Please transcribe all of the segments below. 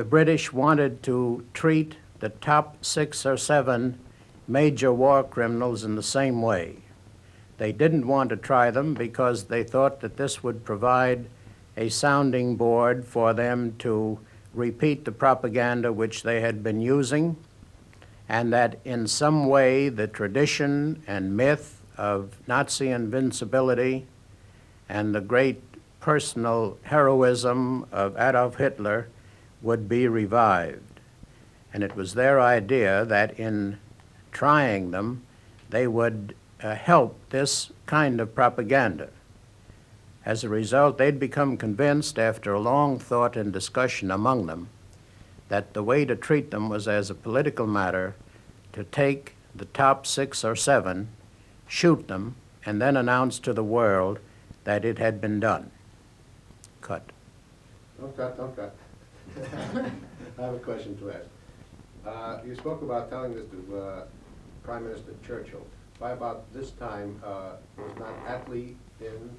the British wanted to treat the top 6 or 7 major war criminals in the same way. They didn't want to try them because they thought that this would provide a sounding board for them to repeat the propaganda which they had been using, and that in some way the tradition and myth of Nazi invincibility and the great personal heroism of Adolf Hitler would be revived. And it was their idea that in trying them, they would help this kind of propaganda. As a result, they'd become convinced after a long thought and discussion among them that the way to treat them was as a political matter to take the top 6 or 7, shoot them, and then announce to the world that it had been done. Cut. Don't cut, don't cut. I have a question to ask. You spoke about telling this to Prime Minister Churchill. By about this time, was not Attlee in?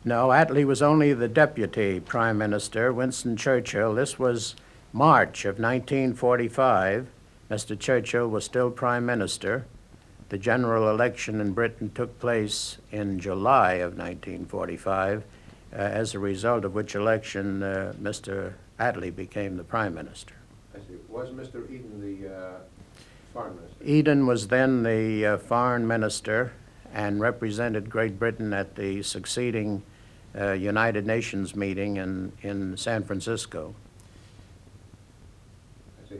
No, Attlee was only the deputy prime minister, Winston Churchill. This was March of 1945. Mr. Churchill was still prime minister. The general election in Britain took place in July of 1945, as a result of which election Mr. Attlee became the prime minister. I see. Was Mr. Eden the foreign minister? Eden was then the foreign minister and represented Great Britain at the succeeding United Nations meeting in San Francisco. I see.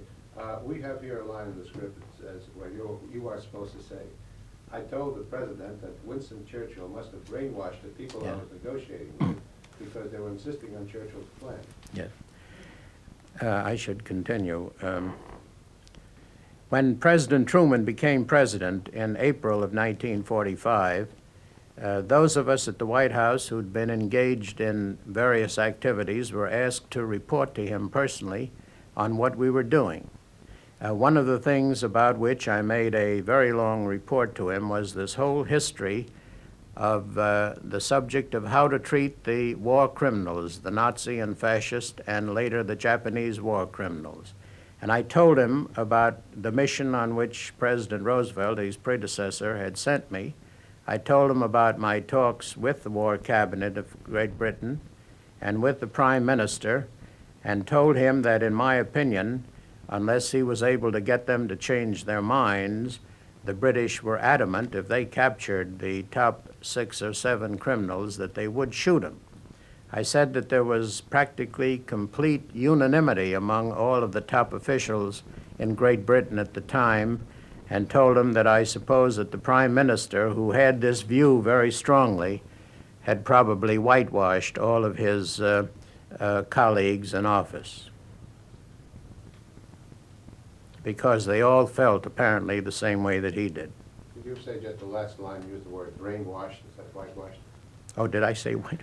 We have here a line in the script that says, well, you are supposed to say, I told the president that Winston Churchill must have brainwashed the people I was negotiating with because they were insisting on Churchill's plan. Yes. I should continue. When President Truman became president in April of 1945, those of us at the White House who'd been engaged in various activities were asked to report to him personally on what we were doing. One of the things about which I made a very long report to him was this whole history of the subject of how to treat the war criminals, the Nazi and fascist, and later the Japanese war criminals. And I told him about the mission on which President Roosevelt, his predecessor, had sent me. I told him about my talks with the War Cabinet of Great Britain and with the Prime Minister, and told him that, in my opinion, unless he was able to get them to change their minds, the British were adamant if they captured the top 6 or 7 criminals that they would shoot them. I said that there was practically complete unanimity among all of the top officials in Great Britain at the time, and told him that I suppose that the Prime Minister, who had this view very strongly, had probably whitewashed all of his colleagues in office, because they all felt apparently the same way that he did. Did you say just the last line, use the word brainwashed instead of whitewashed? Oh, did I say white?